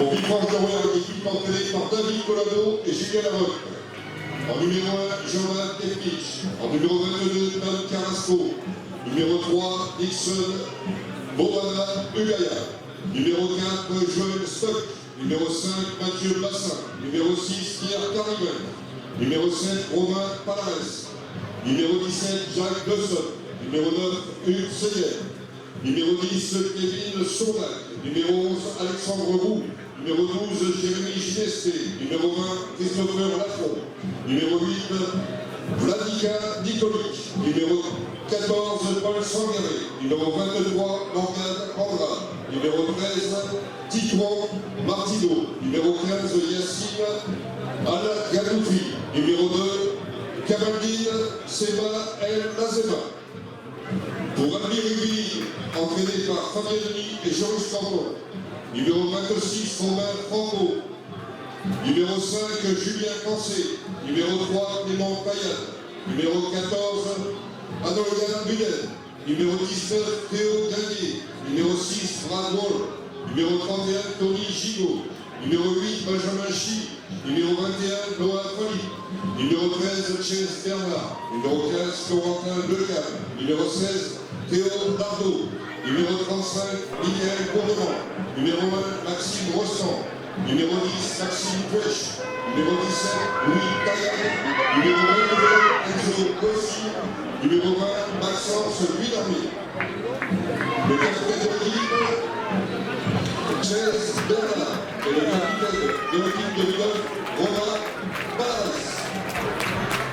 Pour Villefranche-de-Rouergue, équipe entraînée par David Collado et Julien Larocque. En numéro 1, Jean-Marc Kepich. En numéro 22, Dan Carrasco. Numéro 3, Dixon Bobana Ugaya. Numéro 4, Joël Stock. Numéro 5, Mathieu Bassin. Numéro 6, Pierre Carrigan. Numéro 7, Romain Palares. Numéro 17, Jacques Besson. Numéro 9, Hugues Seyer. Numéro 10, Kevin Sauvac. Numéro 11, Alexandre Roux. Numéro 12, Jérémy Ginesté. Numéro 20, Christopher Lafont. Numéro 8, Vladika Nikolic. Numéro 14, Paul Sangaré. Numéro 23, Morgane Andrade. Numéro 13, Titouan Martino. Numéro 15, Yassine Al-Gadoufi. Numéro 2, Kamaldine Seba El Nazema. Pour Albi Rugby, entraîné par Fabien Denis et Jean-Luc Cambon. Numéro 26, Romain Franco. Numéro 5, Julien Cancé. Numéro 3, Clément Payat. Numéro 14, Adolgan Budel. Numéro 19, Théo Gagné. Numéro 6, Brad Wall. Numéro 31, Tony Gigot. Numéro 8, Benjamin Chi. Numéro 21, Noah Folly. Numéro 13, Chase Bernard. Numéro 15, Corentin Decam. Numéro 16, Théo Bardot. Numéro 35, Michael Courdeman. Numéro 1, Maxime Rostand. Numéro 10, Maxime Pêche. Numéro 17, Louis Taillade. Numéro 22, Enzo Cossi. Numéro 20, Maxence Villarmi. Le capitaine de l'équipe, Chase Bernard. Et le capitaine de l'équipe de Villefranche, Romain Palares.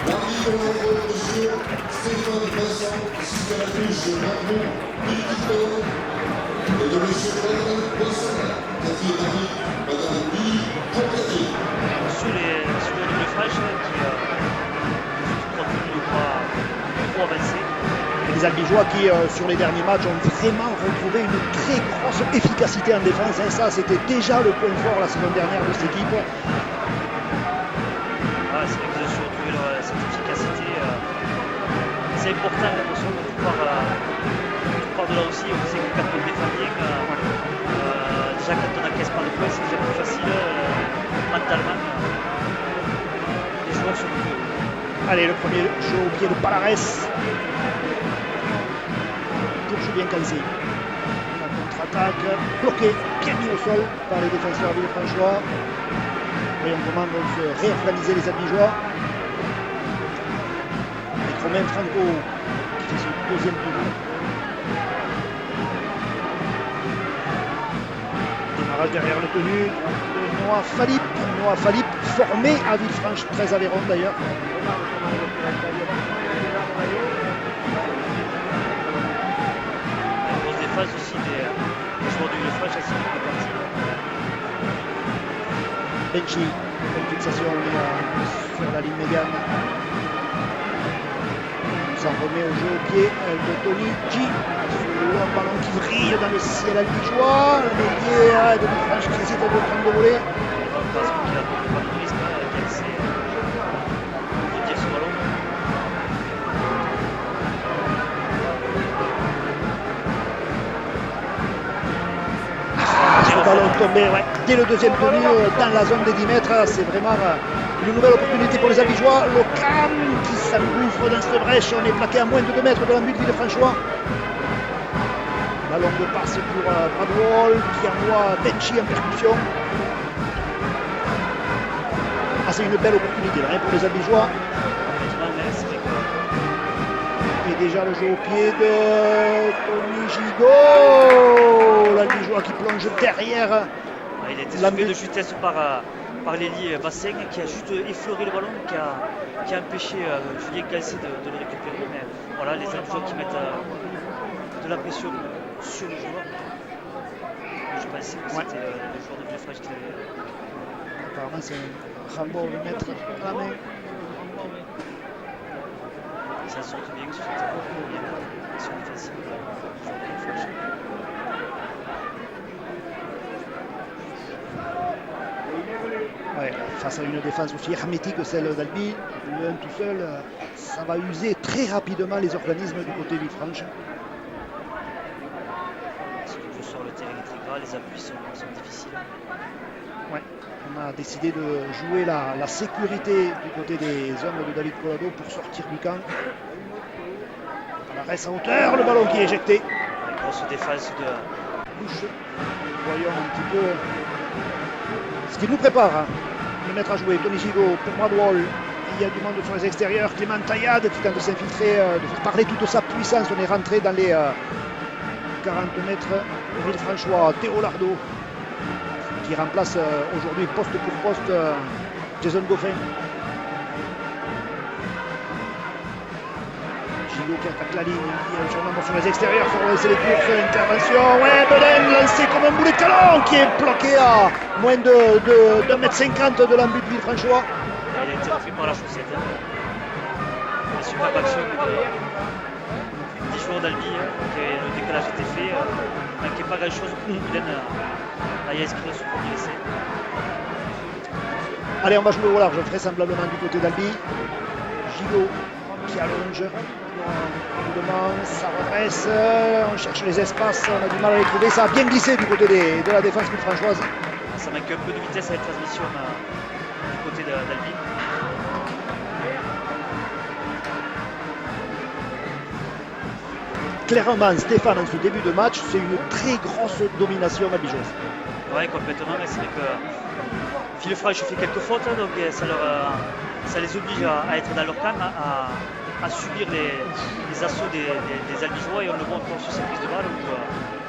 L'arbitre en gros, monsieur Stéphane Vincent, assisté à la touche, Margot Pilkipon, et de monsieur Paul Boissonnet, quatrième arbitre, madame Billy Pompatier. Sur les Villefranche qui continuent de pas avancer. Les Albigeois qui, sur les derniers matchs, ont vraiment retrouvé une très grosse efficacité en défense. Hein. Ça, c'était déjà le point fort la saison dernière de cette équipe. Ah, c'est vrai qu'ils ont su retrouver cette efficacité. C'est important de pouvoir de là aussi. On sait que quand on défend bien, déjà quand on n'encaisse pas de points, c'est déjà plus facile mentalement. Les joueurs sont plus. Allez, le premier jeu au pied de Palares. Pour Julien Calzé. La contre-attaque bloquée, bien mis au sol par les défenseurs villefranchois. Voyons comment vont se réorganiser les Albigeois. Avec Romain Franco qui fait son deuxième tour. Démarrage derrière le tenu de Noah Falip. Noah Falip formé à Villefranche, très Aveyron d'ailleurs. Aussi des joueurs du Villefranche assez bien partis. Benchi, une fixation sur la ligne médiane. Il s'en remet au jeu au pied de Tony G. Un ballon qui vrille dans le ciel albigeois. L'ailier de Villefranche qui essaie de prendre le volet. Parce qu'il a pas de risque à casser. Il tire ce ballon. Ballon tombé dès le deuxième tenu dans la zone des 10 mètres. C'est vraiment une nouvelle opportunité pour les Albigeois. Locam qui s'engouffre dans cette brèche. On est plaqué à moins de 2 mètres de la but Villefranchois. Ballon de passe pour Bradwall qui envoie Benchi en percussion. Ah, c'est une belle opportunité là, pour les Albigeois. Et déjà le jeu au pied de Tony Gigot. L'Albigeois qui plonge derrière. Il a été sauvé de justesse par l'ailier Bassin qui a juste effleuré le ballon, qui a empêché Julien Calcé de le récupérer. Mais voilà, les Albigeois qui mettent de la pression sur le joueur. Je pensais que c'était le joueur de Villefranche qui l'avait. Apparemment, c'est un Rambo le mettre à la main. Ça sorte bien sur cette action défensive. Ouais, face à une défense aussi hermétique que celle d'Albi, le 1 tout seul, ça va user très rapidement les organismes du côté Villefranche. Si le jeu sur le terrain est très gras, les appuis sont difficiles. On a décidé de jouer la sécurité du côté des hommes de David Collado pour sortir du camp. La reste en hauteur, le ballon qui est éjecté. Une grosse défense de... Touche. Voyons un petit peu ce qu'il nous prépare. Hein. Le mettre à jouer, Tony Gigot pour Bradwell. Il y a du monde sur les extérieurs. Clément Taillade qui tente de s'infiltrer, de faire parler toute sa puissance. On est rentré dans les 40 mètres de Villefranchois. Théo Lardo qui remplace aujourd'hui poste pour poste Jason Goffin. Gigot qui attaque la ligne. Il y a un surnombre sur les extérieurs. Il faut relancer les courses. Intervention. Ouais, Belen lancé comme un boulet de canon qui est bloqué à moins de 1m50 de l'embut de Villefranchois. Il a été repris par la chaussette. Hein. Une superbe action des joueurs d'Albi. Le décalage était fait. Il ne manquait pas grand chose pour Belen à y inscrire son premier essai. Allez, on va jouer au large, vraisemblablement du côté d'Albi. Gigot qui allonge. Ça redresse. On cherche les espaces. On a du mal à les trouver. Ça a bien glissé du côté de la défense villefranchoise. Ça manque un peu de vitesse à la transmission du côté d'Albi. Clairement, Stéphane, en ce début de match, c'est une très grosse domination albigeoise. Oui, complètement, mais c'est vrai que Villefranche fait quelques fautes, donc ça les oblige à être dans leur camp, à subir les assauts des Albigeois, et on le voit encore sur cette prise de balle où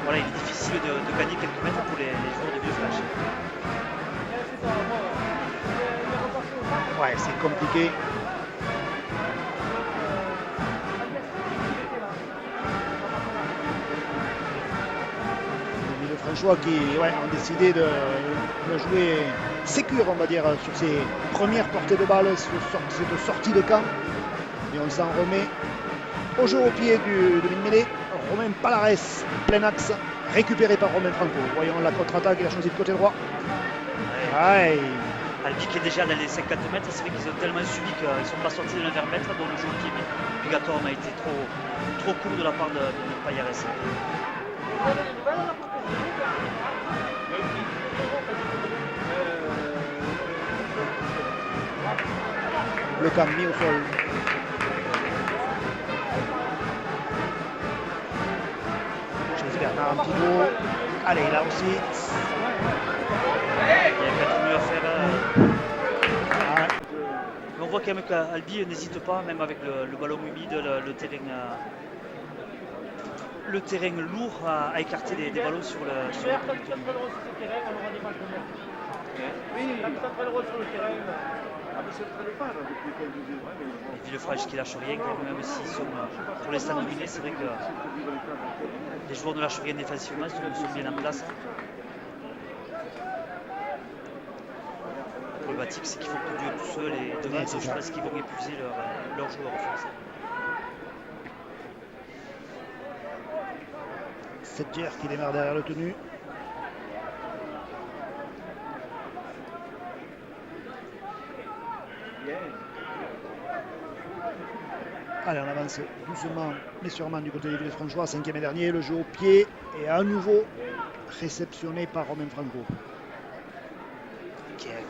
voilà, il est difficile de gagner quelques mètres pour les joueurs de Villefranche. Ouais, c'est compliqué. Villefranchois qui ont décidé de jouer sécure, on va dire, sur ses premières portées de balle, sur cette sortie de camp. Et on s'en remet au jeu au pied de Minmélé. Romain Palares, plein axe, récupéré par Romain Franco. Voyons la contre-attaque, il a choisi le côté droit. Ouais. Albi qui est déjà dans les 50 mètres, c'est vrai qu'ils ont tellement subi qu'ils ne sont pas sortis de 20 mètres, dont le jeu au pied obligatoire a été trop court de la part de Payares. Le camp mis au sol. Chez Bernard, un petit mot. Allez, là aussi. Il y a peut-être mieux à faire. Mais on voit quand même qu'Albi n'hésite pas, même avec le ballon humide, le terrain lourd, à écarter des ballons sur le premier tour. Et Villefranche qui lâche rien, même s'ils sont pour l'instant dominés, c'est vrai que les joueurs ne lâchent rien défensivement, sont bien en place. La problématique, c'est qu'il faut produire tout seul, et demain, je pense qu'ils vont épuiser leurs joueurs offensifs. Sedger qui démarre derrière le tenu. Allez, on avance doucement mais sûrement du côté des Villefranchois, 5e et dernier, le jeu au pied est à nouveau réceptionné par Romain Franco. Qui a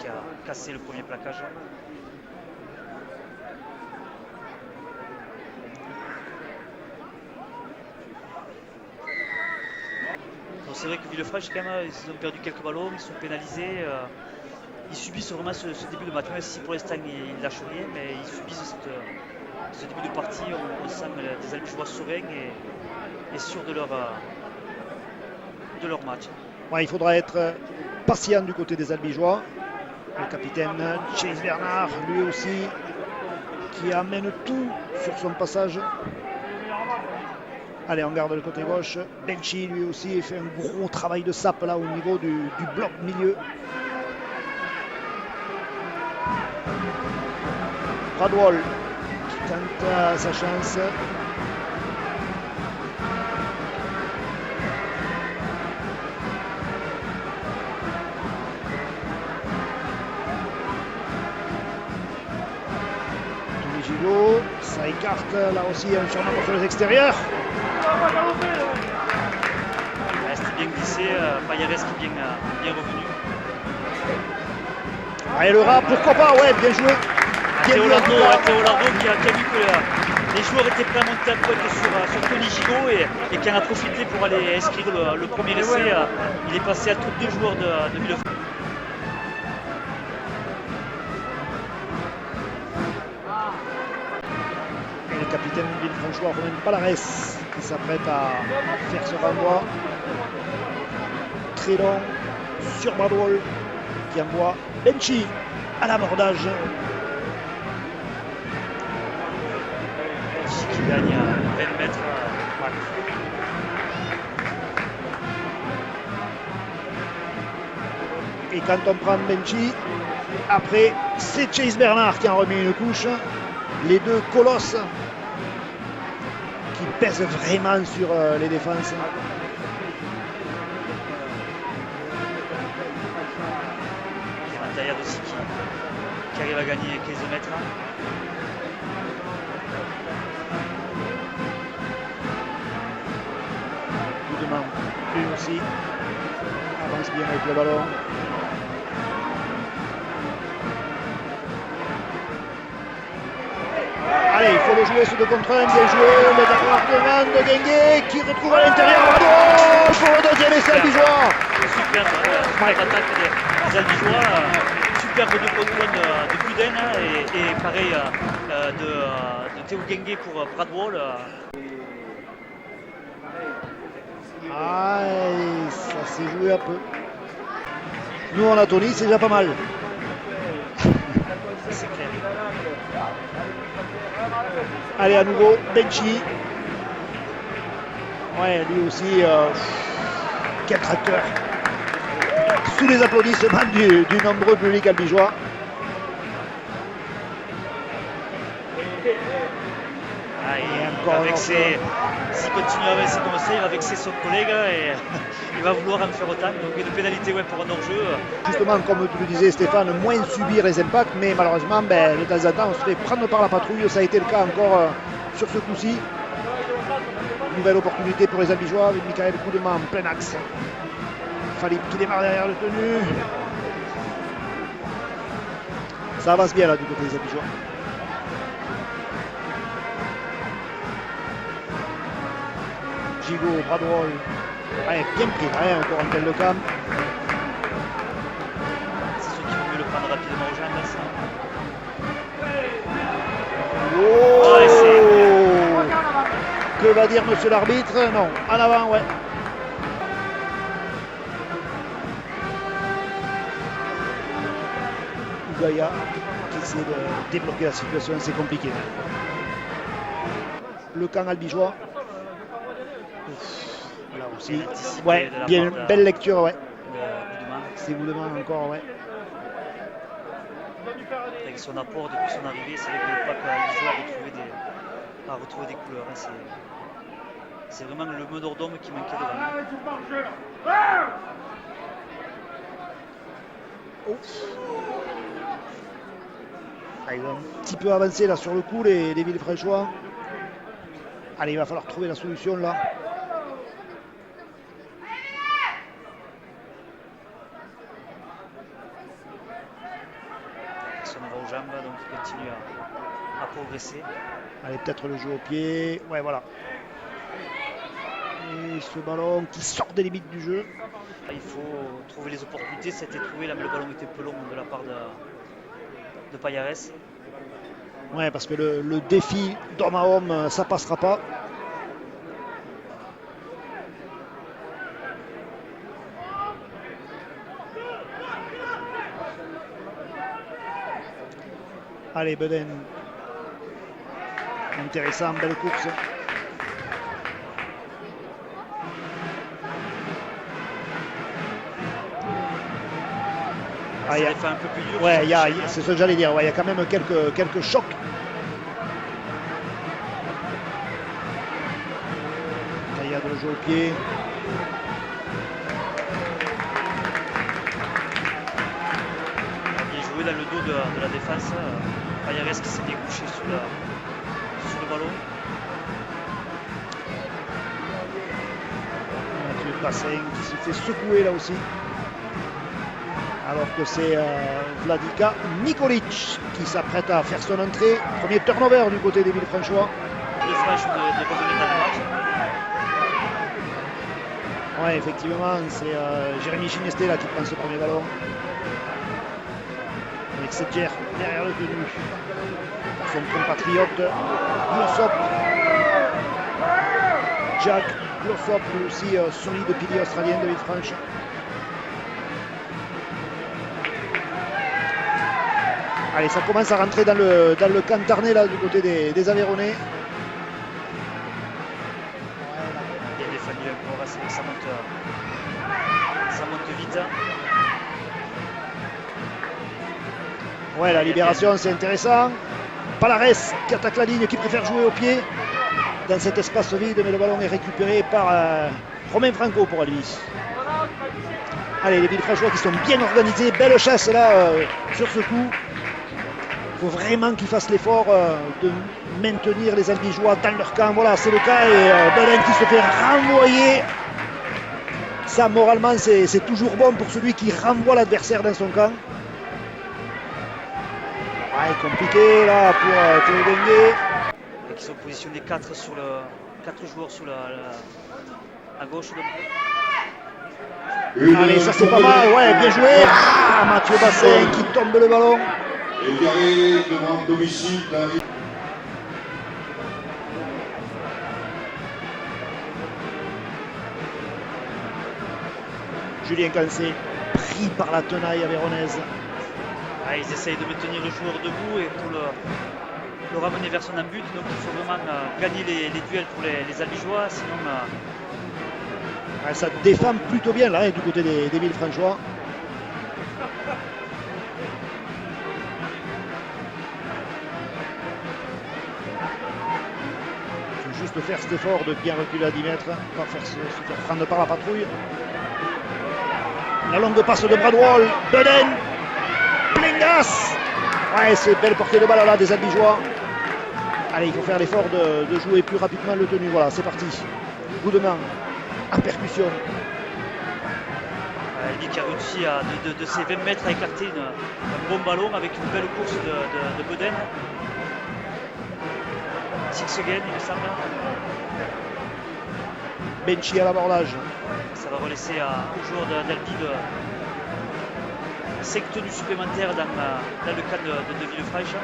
cassé le premier plaquage. C'est vrai que Villefranche, quand même, ils ont perdu quelques ballons, ils sont pénalisés. Ils subissent vraiment ce début de match, même si pour l'instant ils ne lâchent rien, mais ils subissent ce début de partie. On sent des Albigeois sereins et sûrs de leur match. Ouais, il faudra être patient du côté des Albigeois. Le capitaine Chase Bernard, lui aussi, qui amène tout sur son passage. Allez, on garde le côté gauche. Benchy, lui aussi, fait un gros travail de sape là au niveau du bloc milieu. Bradwell qui tente sa chance. Tony Gigot, ça écarte là aussi un surnombre sur les extérieurs. C'était bien glissé, Payares qui est bien revenu. Allez, le rat, pourquoi pas, ouais, bien joué. Bien Théo joué, en tout Lardo, cas. Théo Lardo qui a vu que les joueurs étaient prêts à monter à pointe sur Tony Gigot et qui en a profité pour aller inscrire le premier essai. Il est passé entre deux joueurs de Villefranche. Et le capitaine Villefranchois, Romain Palares, qui s'apprête à faire ce renvoi très long sur Bradwell, qui envoie Benchi à l'abordage. Qui gagne à 20 mètres. Et quand on prend Benchi, après c'est Chase Bernard qui en remet une couche. Les deux colosses qui pèsent vraiment sur les défenses. Tayad aussi qui arrive à gagner 15 mètres. Coup de main, lui aussi. Avance bien avec le ballon. Allez, il faut le jouer ce 2 contre 1, bien joué. Le débordement de Dengue qui retrouve à l'intérieur. Oh, pour le deuxième essai albigeois. Super attaque des Albigeois. Superbe 2 contre 1 de Guden et pareil de Théo Gengue pour Bradwell. Ah, ça s'est joué un peu. Nous on a Tony, c'est déjà pas mal. C'est clair. Allez, à nouveau, Benchi. Ouais, lui aussi, quel tracteur. Sous les applaudissements du nombreux public albigeois. S'il continue à avancer comme ça, il va vexer son collègue et il va vouloir en faire autant. Donc une pénalité pour un hors-jeu. Justement, comme tu le disais Stéphane, moins subir les impacts, mais malheureusement, de temps en temps, on se fait prendre par la patrouille. Ça a été le cas encore sur ce coup-ci. Nouvelle opportunité pour les Albigeois avec Michael Koudema en plein axe. Falib qui démarre derrière le tenu. Ça avance bien là du côté des Albigeois. Gigot, Bradwell, ouais, bien pris là, encore un tel de cam. C'est ceux qui vont mieux le prendre rapidement aux jambes. Ça. Oh, que va dire monsieur l'arbitre? Non, en avant, ouais. Ougaya qui essaie de débloquer la situation, c'est compliqué. Le camp albigeois. Là aussi, ouais, bien, belle lecture, ouais. C'est Goudema encore, ouais. Avec son apport depuis son arrivée, c'est vrai que le pack albigeois a retrouvé des couleurs. Hein. C'est vraiment le meneur d'homme qui manquait devant. Ah, ils ont un petit peu avancé là sur le coup, les Villefranchois. Allez, il va falloir trouver la solution là. Son va aux jambes, donc il continue à progresser. Allez, peut-être le jeu au pied. Ouais, voilà. Et ce ballon qui sort des limites du jeu. Il faut trouver les opportunités. Ça a été trouvé là, mais le ballon était peu long de la part de Payares. Ouais, parce que le défi d'homme à homme, ça passera pas. Allez, Beden. Intéressant, belle course. Ça fait un peu plus dur. Ouais, c'est ce que j'allais dire. Ouais, il y a quand même quelques chocs. Taillade le jeu au pied. Bien joué dans le dos de la défense. Payares qui s'est découché sur le ballon. Mathieu Passin qui se fait secouer là aussi. Alors que c'est Vladika Nikolic qui s'apprête à faire son entrée. Premier turnover du côté des Villefranchois. Villefranche de revenir dans le match. Ouais, effectivement, c'est Jérémy Chinesté là qui prend ce premier ballon. Avec Sedjer derrière le tenu. Son compatriote Glossop. Jack Glossop, lui aussi solide pilier australien de Villefranche. Allez, ça commence à rentrer dans le cantarné là du côté des Aveyronnais. Bien défendu encore, ça monte vite. Ouais, la libération, c'est intéressant. Palares qui attaque la ligne, qui préfère jouer au pied dans cet espace vide, mais le ballon est récupéré par Romain Franco pour Albi. Allez, les Villefranchois qui sont bien organisés, belle chasse là sur ce coup. Il faut vraiment qu'ils fassent l'effort de maintenir les Albigeois dans leur camp. Voilà, c'est le cas. Et Belen qui se fait renvoyer. Ça, moralement, c'est toujours bon pour celui qui renvoie l'adversaire dans son camp. Ouais, compliqué là pour Théo Dengue. Et qui sont positionnés 4 joueurs sur à gauche. Allez, ça c'est pas mal. Ouais, bien joué. Ah, Mathieu Bassin qui tombe le ballon. Et Carré demande domicile David. Julien Cancé pris par la tenaille avéronaise. Ah, ils essayent de maintenir le joueur debout et pour le ramener vers son but. Donc il faut vraiment gagner les duels pour les Albigeois. Sinon, Ouais, ça défend plutôt bien là du côté des Villefranchois. Juste faire cet effort de bien reculer à 10 mètres, pas se faire prendre par la patrouille. La longue passe de Bradwell, Beden, Plingas. Ouais, c'est belle portée de balle là des Albigeois. Allez, il faut faire l'effort de jouer plus rapidement le tenu. Voilà, c'est parti. Coup de main, en percussion. Albi qui a réussi de ses 20 mètres à écarter un bon ballon avec une belle course de Beden. 6 gain, il me semble. Benchi à l'abordage. Ça va relaisser aux joueurs d'Albi 5 tenues supplémentaires dans le cadre de Villefranche.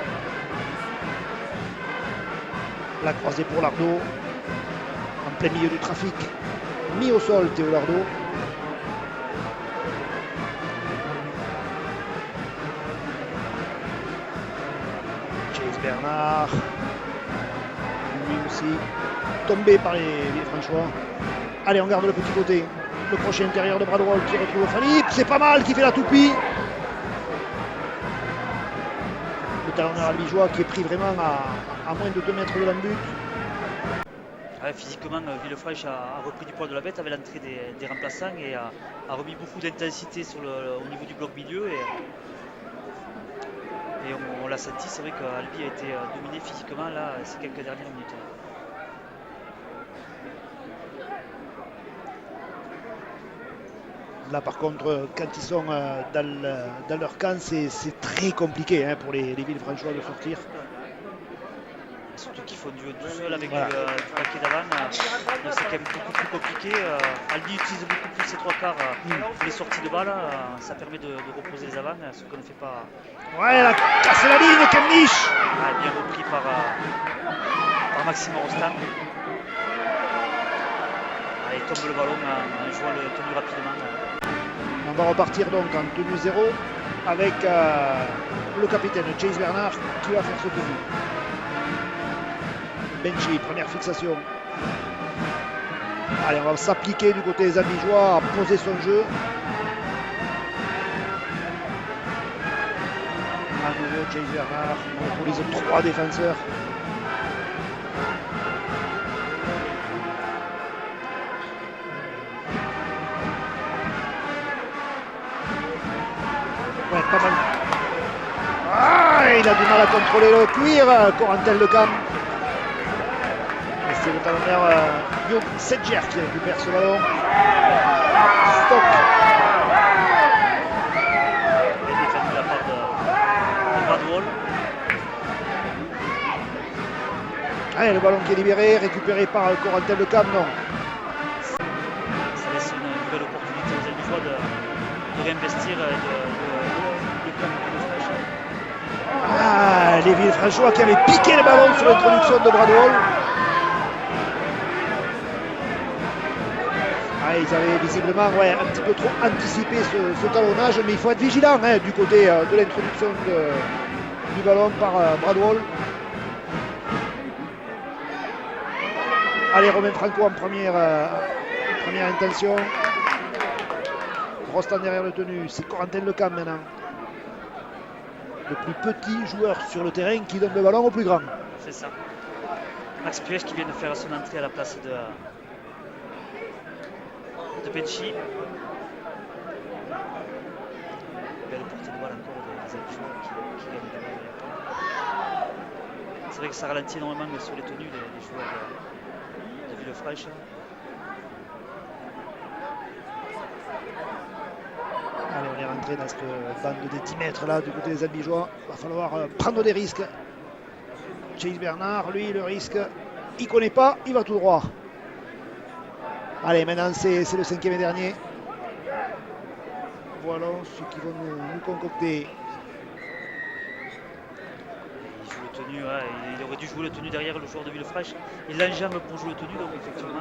La croisée pour Lardo. En plein milieu du trafic. Mis au sol, Théo Lardo. Chase Bernard. Lui aussi tombé par les Villefranchois. Allez, on garde le petit côté. Le crochet intérieur de Bradwell qui retrouve Philippe. C'est pas mal, qui fait la toupie. Le talonneur albigeois qui est pris vraiment à moins de 2 mètres de l'embut. Ouais, physiquement, Villefranche a repris du poids de la bête avec l'entrée des remplaçants et a remis beaucoup d'intensité au niveau du bloc milieu. Et on l'a senti, c'est vrai qu'Albi a été dominé physiquement là, ces quelques dernières minutes. Là par contre, quand ils sont dans leur camp, c'est très compliqué pour les Villefranchois de sortir. Surtout qu'ils font du tout seul avec du paquet d'avant. C'est quand même beaucoup plus compliqué. Albi utilise beaucoup plus ses 3 quarts pour les sorties de balle. Ça permet de reposer les avants, ce qu'on ne fait pas. Ouais, elle a cassé la ligne, Kemnich. Bien repris par Maxime Rostand. Il tombe le ballon en jouant le tenu rapidement. On va repartir donc en tenue 0 avec le capitaine Chase Bernard qui va faire ce tenue. Benchi, première fixation. Allez, on va s'appliquer du côté des Albigeois à poser son jeu. À nouveau, Chase Bernard monopolise 3 défenseurs. Ouais, pas mal. Ah, il a du mal à contrôler le cuir, Corentin Lecam. C'est le talonneur Yo Sedjer qui récupère ce ballon. Stock. Hein, le ballon qui est libéré, récupéré par Corentin Lecam, non. Ça laisse une nouvelle opportunité aux Albigeois de réinvestir et de prendre le fraîche. Ah, les Villefranchois qui avaient piqué le ballon sur l'introduction de Bradwell. Ah, ils avaient visiblement un petit peu trop anticipé ce talonnage, mais il faut être vigilant hein, du côté de l'introduction du ballon par Bradwell. Allez, Romain Franco en première intention. Rostand derrière le tenu, c'est Corentin Lecam maintenant. Le plus petit joueur sur le terrain qui donne le ballon au plus grand. C'est ça. Max Puech qui vient de faire son entrée à la place de Benchi. Belle portée de balle encore des Albigeois qui gagnent le ballon. C'est vrai que ça ralentit énormément sur les tenues les joueurs de Villefranche. Allez, on est rentré dans cette bande de 10 mètres là du côté des Albigeois. Il va falloir prendre des risques. Chase Bernard, lui, le risque, il ne connaît pas, il va tout droit. Allez, maintenant c'est le 5e et dernier. Voilà ceux qui vont nous concocter. Il joue le tenu, ouais, il aurait dû jouer le tenu derrière le joueur de Villefranche. Il l'enjambe pour jouer le tenu, donc effectivement,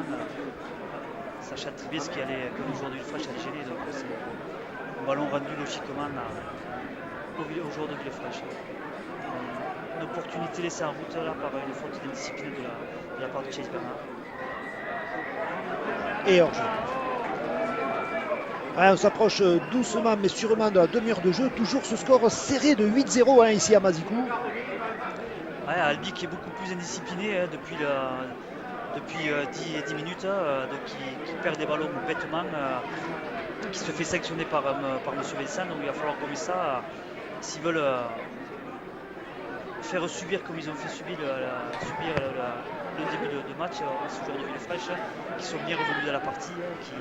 Sacha Tribes que le joueur de Villefranche allait gêner. Donc c'est un ballon rendu logiquement au joueur de Villefranche. Une opportunité laissée en route là par une faute d'indiscipline de la part de Chase Bernard. Et hors-jeu. Ouais, on s'approche doucement mais sûrement de la demi-heure de jeu. Toujours ce score serré de 8-0 hein, ici à Mazicou. Ouais, Albi qui est beaucoup plus indiscipliné hein, depuis 10 minutes, donc qui perd des ballons bêtement, qui se fait sanctionner par M. Vincent. Donc il va falloir comme ça, s'ils veulent faire subir comme ils ont fait subir le début de match aux joueurs de Villefranche, qui sont bien revenus dans la partie, qui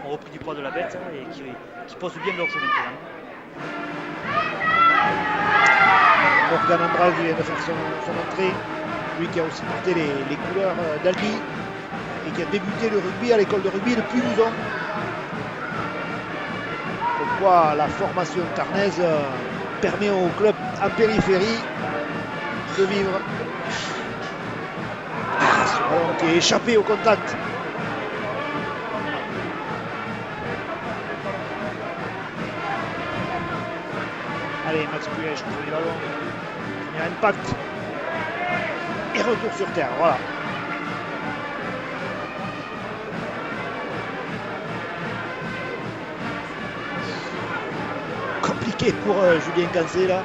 ont repris du poids de la bête et qui posent bien leur jeu maintenant. Morgan Andral vient de faire son entrée, lui qui a aussi porté les couleurs d'Albi et qui a débuté le rugby à l'école de rugby depuis 12 ans. Comme quoi la formation tarnaise permet au club en périphérie de vivre. Ce ballon qui est échappé au contact. Allez, Max Puech, premier ballon. Premier impact. Et retour sur terre, voilà. Compliqué pour Julien Cancé là.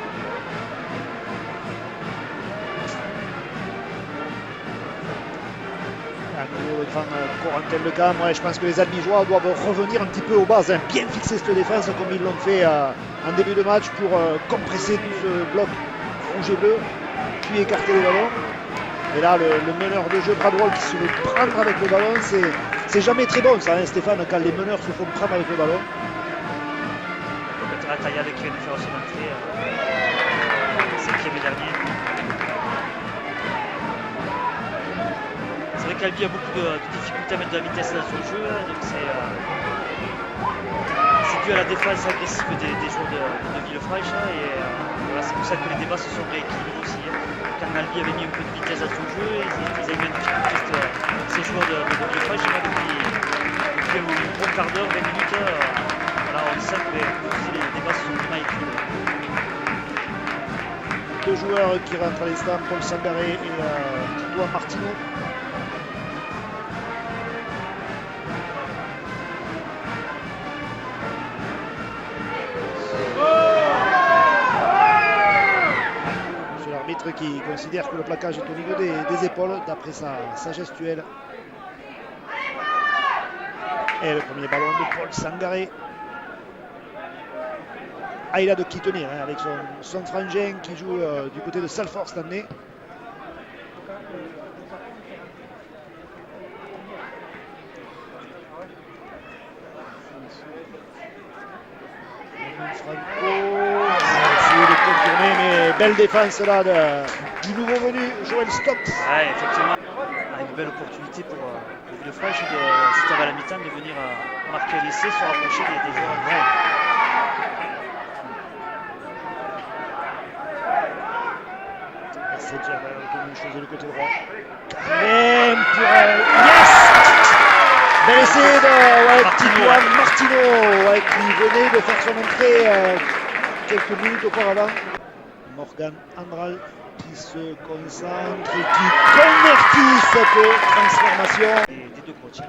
Le grand Corentin Lecam, ouais, je pense que les Albigeois doivent revenir un petit peu aux bases, hein, bien fixer cette défense comme ils l'ont fait en début de match pour compresser tout ce bloc rouge et bleu, puis écarter les ballons. Et là, le meneur de jeu Bradwell qui se fait prendre avec le ballon, c'est jamais très bon ça, hein, Stéphane, quand les meneurs se font prendre avec le ballon. Peut-être Tayad qui vient de faire son entrée, 5e et dernier. C'est vrai qu'Albi a beaucoup de difficultés à mettre de la vitesse dans son jeu, donc c'est dû à la défense agressive des joueurs de Villefranche, et voilà, c'est pour ça que les débats se sont rééquilibrés aussi. Quand Albi avait mis un peu de vitesse dans son jeu, ils avaient mis en difficulté ces joueurs de Villefranche, depuis un bon quart d'heure, 20 minutes, voilà, on sent que les débats se sont vraiment équilibrés. Deux joueurs qui rentrent à l'instant, Paul Sangaré et Tito Martino. Qui considère que le plaquage est au niveau des épaules d'après sa gestuelle. Et le premier ballon de Paul Sangaré. Ah, il a de qui tenir hein, avec son frangin qui joue du côté de Salford cette année. Mais belle défense là du nouveau venu Joël Stott. Ouais, effectivement. une belle opportunité pour Villefranche, juste avant la mi-temps, de venir marquer un essai, se rapprocher des joueurs. Ouais. C'est déjà une chose de côté droit. Carmen pour yes! Bel essai de Martino, qui venait de faire son entrée quelques minutes auparavant. Morgan Andral qui se concentre et qui convertit cette transformation. Des deux coachs.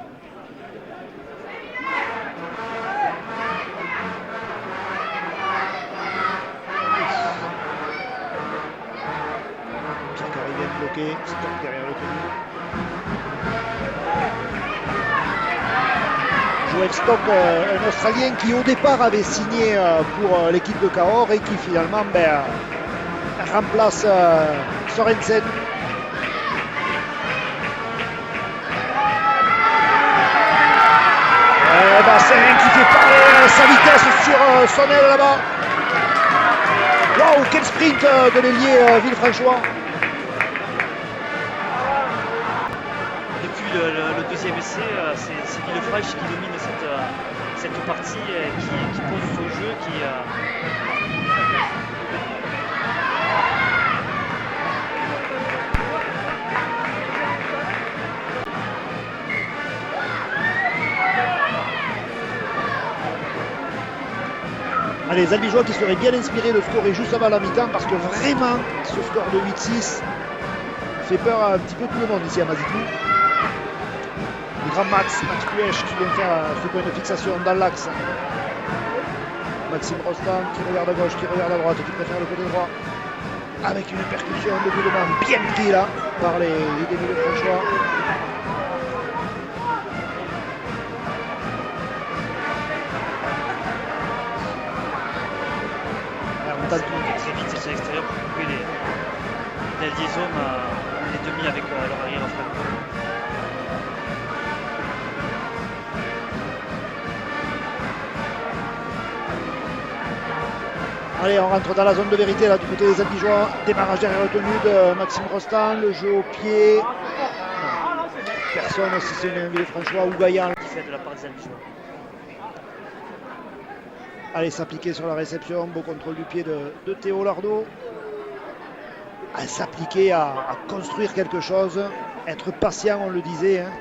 Pierre Carrivet bloqué, stop derrière le tenue. Joel Stock, un Australien qui au départ avait signé pour l'équipe de Cahors et qui finalement remplace Sorensen. Bassin qui fait parler sa vitesse sur son aile là-bas. Waouh, quel sprint de l'ailier Villefranchois. Depuis le deuxième essai, c'est Villefranche qui domine cette partie, qui pose son jeu, Les Albigeois qui seraient bien inspirés de scorer juste avant la mi-temps parce que vraiment ce score de 8-6 fait peur à un petit peu tout le monde ici à Mazicou. Le grand Max Puech qui vient faire ce point de fixation dans l'axe. Maxime Rostand qui regarde à gauche, qui regarde à droite, qui préfère le côté droit. Avec une percussion de mouvement bien pris là par les débuts de Franchois. très vite sur l'extérieur pour couper la liaison, les demi avec leur arrière franco. Allez, on rentre dans la zone de vérité là du côté des Albigeois. Démarrage derrière retenu de Maxime Rostand, le jeu au pied. Personne si ce n'est un Villefranchois ou Gaillan. Qui fait de la part des Albigeois. Allez, s'appliquer sur la réception, beau contrôle du pied de Théo Lardo. À s'appliquer à construire quelque chose, être patient, on le disait. Hein.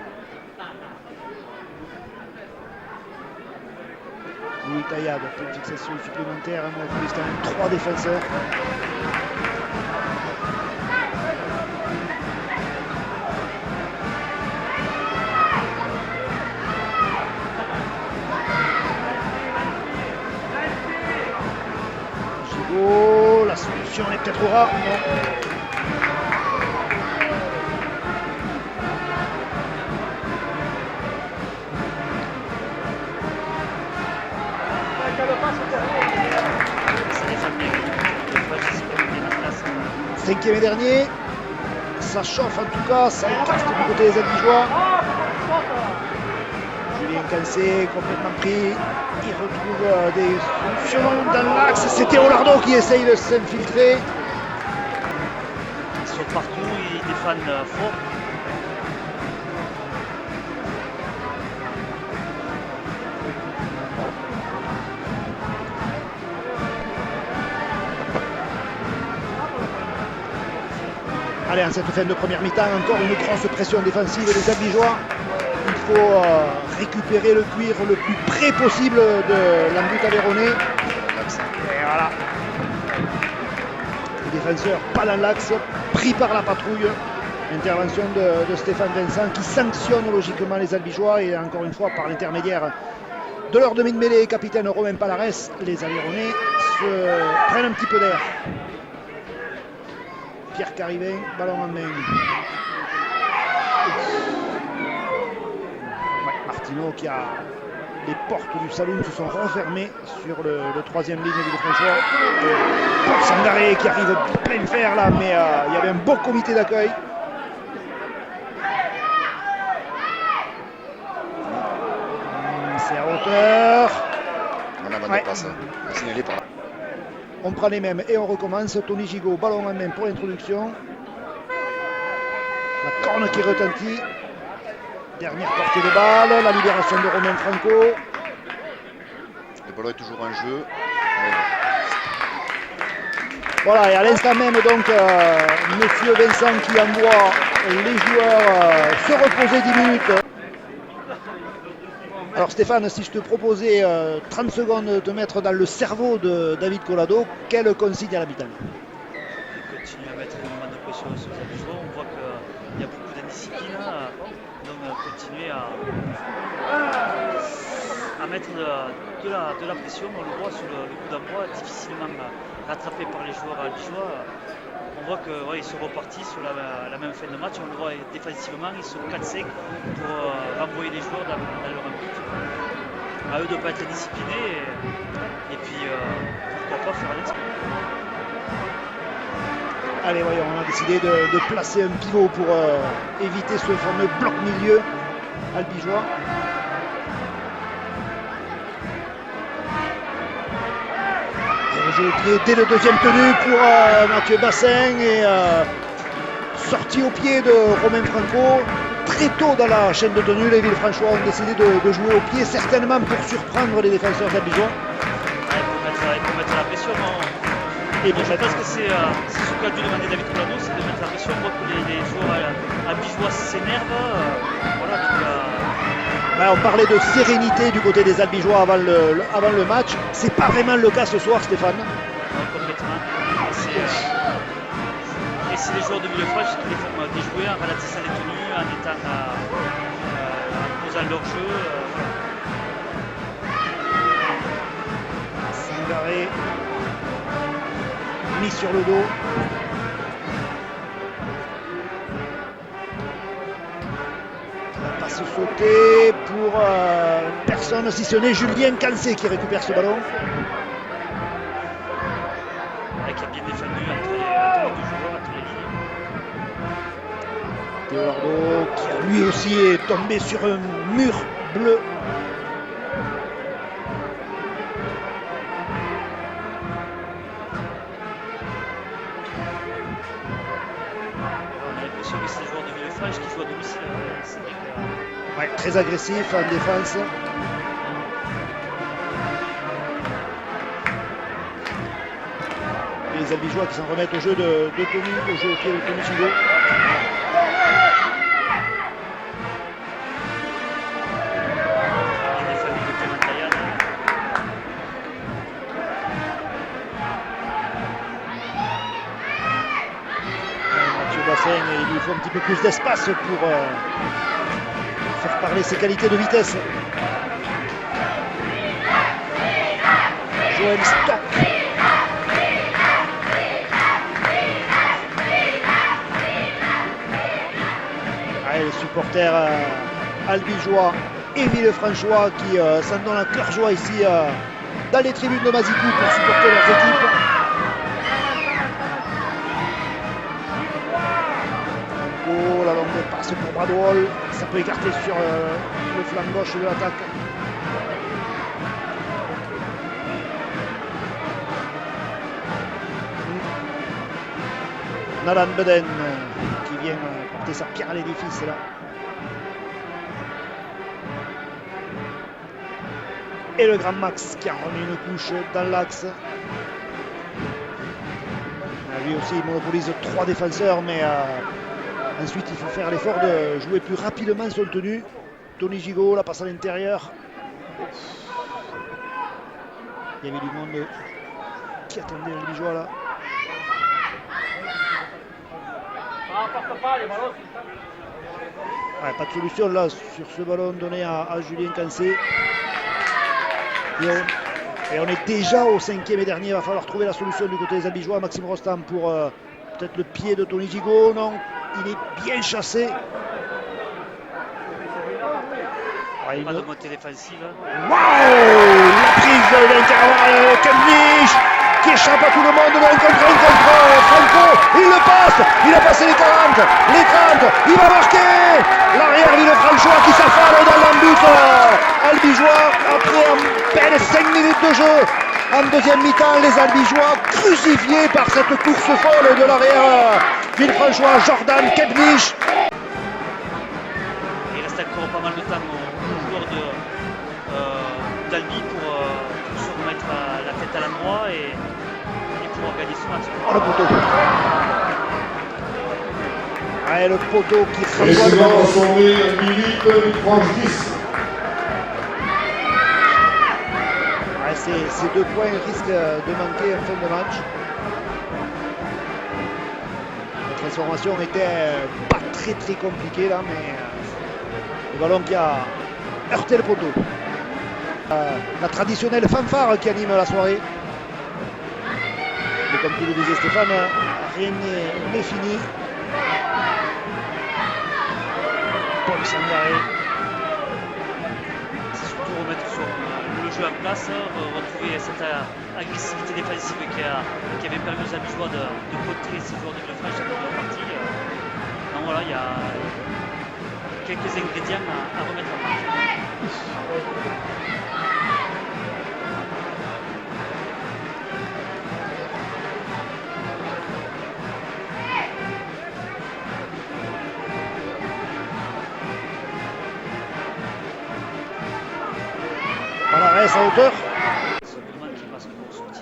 Louis Taillade, pour une fixation supplémentaire, mais il reste quand même 3 défenseurs. Gigot, la solution est peut-être rare, non. Cinquième et dernier, ça chauffe en tout cas, ça casse du côté des Albigeois. Julien Cancé complètement pris, il retrouve des solutions dans l'axe, c'est Théo Lardo qui essaye de s'infiltrer. Ils sont partout, ils défendent fort. Allez, en cette fin de première mi-temps, encore une grosse pression défensive des Albigeois. Il faut récupérer le cuir le plus près possible de l'embut aveyronais. Et voilà. Les défenseurs pas dans l'axe, pris par la patrouille. Intervention de Stéphane Vincent qui sanctionne logiquement les Albigeois et encore une fois par l'intermédiaire de leur demi de mêlée, capitaine Romain Palares, les Aveyronais se prennent un petit peu d'air. Pierre Carrivet, ballon en main. Martino qui a... Les portes du saloon se sont refermées sur le troisième ligne du François. Paul Sangaré qui arrive plein fer là, mais il y avait un beau comité d'accueil. C'est à hauteur. On a pas de passe, signalé par là. On prend les mêmes et on recommence. Tony Gigot, ballon en main pour l'introduction. La corne qui retentit. Dernière portée de balle, la libération de Romain Franco. Le ballon est toujours en jeu. Voilà, et à l'instant même, donc, Monsieur Vincent qui envoie les joueurs se reposer 10 minutes. Alors Stéphane, si je te proposais 30 secondes de te mettre dans le cerveau de David Collado, quelle consigne à la mi-temps? Continue à mettre énormément de pression sur les Albigeois. On voit qu'il y a beaucoup d'indiscipline. Donc continuer à mettre de la pression. On le voit sur le coup d'envoi, difficilement rattrapé par les joueurs albigeois. On voit qu'ils sont repartis sur la même fin de match. On le voit défensivement, ils sont 4-5 pour renvoyer les joueurs dans leur but. À eux de ne pas être disciplinés et puis pourquoi pas faire l'exploit. Allez, voyons, on a décidé de placer un pivot pour éviter ce fameux bloc milieu albigeois. Jeu au pied dès le deuxième tenu pour Mathieu Bassin et sortie au pied de Romain Franco. Très tôt dans la chaîne de tenue, les Villefranchois ont décidé de jouer au pied, certainement pour surprendre les défenseurs albigeois. Il faut mettre la pression. Je pense que c'est ce qu'a dû demander David Collado, c'est de mettre la pression. On voit que les joueurs albigeois s'énervent. On parlait de sérénité du côté des Albigeois avant le match. C'est pas vraiment le cas ce soir, Stéphane. Non, complètement. Et c'est les joueurs de Villefranche qui les font déjouer en ralentissant les tenues, en posant leur jeu. Sangaré mis sur le dos. Passe sautée pour personne, si ce n'est Julien Cancé qui récupère ce ballon. Qui a bien défendu entre les deux joueurs, entre les lignes. Théolardo qui lui aussi est tombé sur un mur bleu. On a l'impression que c'est les joueurs de Villefranche qui jouent à domicile. C'est vrai que, Ouais, très agressif en défense. Et les Albigeois qui s'en remettent au jeu de tenue, au jeu au pied de Tony Gigot. il y a des familles de Clément Tayad. Mathieu Bassin, il lui faut un petit peu plus d'espace pour faire parler ses qualités de vitesse. Joël Stock. Allez, les supporters albigeois et villefranchois qui s'en donnent à cœur joie ici dans les tribunes de Mazicou pour supporter leurs équipes. Oh, la longue passe pour Bradwell, ça peut écarter sur le flanc gauche de l'attaque. Nalan Beden qui vient porter sa pierre à l'édifice là. Et le grand Max qui a remis une couche dans l'axe. Lui aussi il monopolise 3 défenseurs, mais ensuite il faut faire l'effort de jouer plus rapidement son tenue. Tony Gigot la passe à l'intérieur. Il y avait du monde qui attendait le Ligeois là. Ouais, pas de solution là sur ce ballon donné à Julien Cancé. Et on est déjà au 5e et dernier. Il va falloir trouver la solution du côté des Albigeois. Maxime Rostand pour peut-être le pied de Tony Gigot. Non, il est bien chassé. Ouais, Pas de montée défensive. Waouh, la prise d'intervalle, Kemlich qui échappe à tout le monde, un contre Franco, il le passe, il a passé les 40, il va marquer, l'arrière Villefranchois qui s'affale dans l'embut albigeois après à peine 5 minutes de jeu. En deuxième mi-temps, les Albigeois crucifiés par cette course folle de l'arrière Villefranchois, Jordan Kemlich. Il reste encore pas mal de temps aux joueurs d'Albi pour se remettre la tête à l'endroit et pouvoir gagner ce match. Oh, le poteau. Ouais, le poteau qui Et renvoie c'est le va ballon. transformer un minute une tranche 10. Ouais, ces 2 points risquent de manquer en fin de match. La transformation était pas très compliquée là, mais le ballon qui a heurté le poteau. La traditionnelle fanfare qui anime la soirée. Mais comme tu le disais Stéphane, rien n'est fini. Paul Sangaré. C'est surtout remettre le jeu en place, retrouver cette agressivité défensive qui avait permis aux Abigeois de contrer ces joueurs de Villefranche à la première partie. Donc voilà, il y a quelques ingrédients à remettre en place. Palares à hauteur. C'est Goldman qui passe pour sortie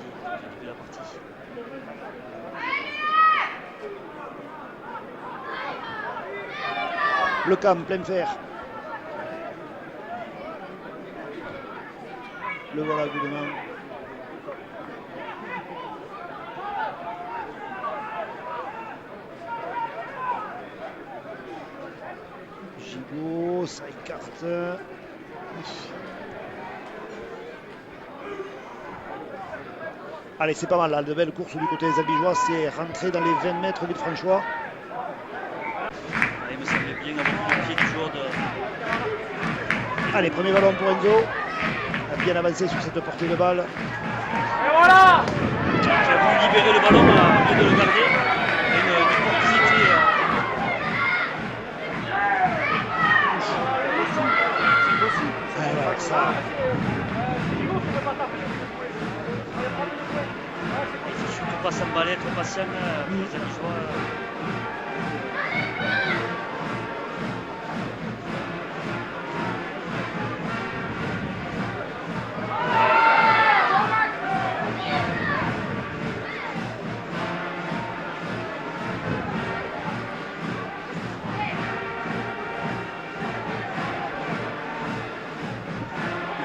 de la partie. Le Cam, plein fer. Le voilà, coup de main. Gigot, ça écarte. Allez, c'est pas mal là, de belles courses du côté des Albigeois, c'est rentré dans les 20 mètres Villefranchois. Il me semblait bien avoir le pied du joueur de. Allez, premier ballon pour Enzo. A bien avancé sur cette portée de balle. Et voilà, qui a voulu libérer le ballon au lieu de le garder. Une opportunité. Alors, ça. Il faut surtout pas s'emballer, être patient pour les Abigeois.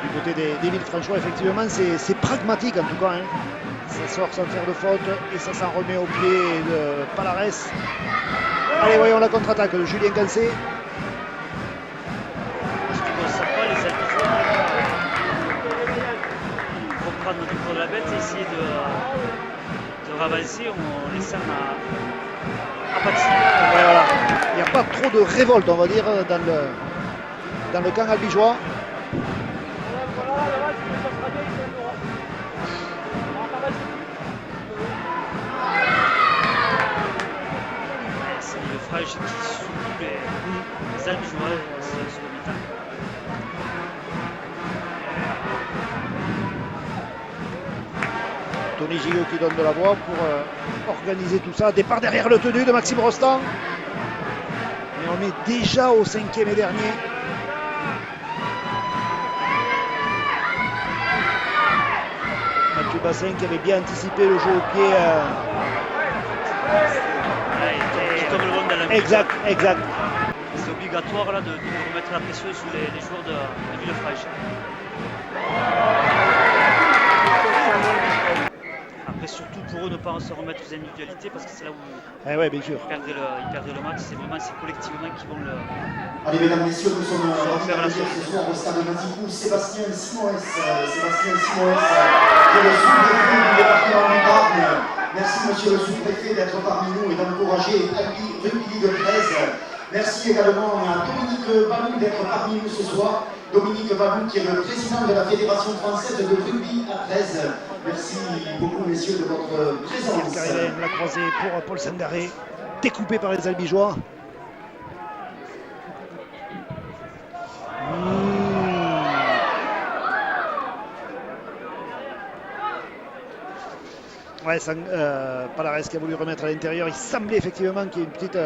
Du côté des Villefranchois, effectivement, c'est pragmatique en tout cas. Hein. Ça sort sans faire de faute et ça s'en remet au pied de Palares. Allez, voyons la contre-attaque de Julien Cancé. Ce qui ne savent pas, les Abigeois vont prendre le tour de la bête et essayer de ravancer en laissant apathie. Ouais, voilà. Il n'y a pas trop de révolte, on va dire, dans le camp albigeois. C'est Villefranche qui souffle les Albigeois sur le mi-temps. Tony Gigot qui donne de la voix pour organiser tout ça. Départ derrière le tenu de Maxime Rostand. Et on est déjà au 5e et dernier. Mathieu Bassin qui avait bien anticipé le jeu au pied. Qui tombe le ballon dans la Exact. C'est obligatoire là, de remettre la pression sur les joueurs de Villefranche. Après, surtout pour eux, ne pas se remettre aux individualités parce que c'est là où Ouais, bien sûr. ils perdraient le match. C'est collectivement qui vont le. Allez, mesdames, messieurs, nous sommes faire la ce sortie. soir au stade Maticou. Sébastien Simoes, qui est le sous-préfet du département du Tarn. Merci, monsieur le sous-préfet, d'être parmi nous et d'encourager Albi Rugby de 13. Merci également à Dominique Balou d'être parmi nous ce soir. Dominique Balou, qui est le président de la Fédération française de rugby à 13. Merci beaucoup, messieurs, de votre présence. Carré la croisée pour Paul Sangaré, découpé par les Albigeois. Ouais, Palares qui a voulu remettre à l'intérieur. Il semblait effectivement qu'il y ait une petite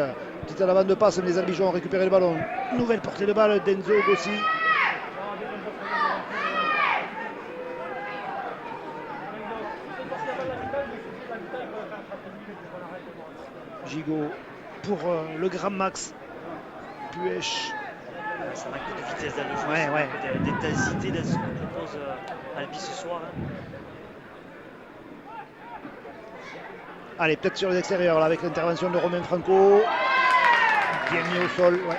Petite à l'avant de passe, les Albigeois ont récupéré le ballon. Nouvelle portée de balle d'Enzo Gossi. Gigot pour le grand Max. Puech. Ça manque de vitesse dans le jeu, Ouais, ça ouais. manque d'intensité dans ce que propose Albi ce soir. Hein. Allez, peut-être sur les extérieurs là, avec l'intervention de Romain Franco. Bien mis au sol. Ouais.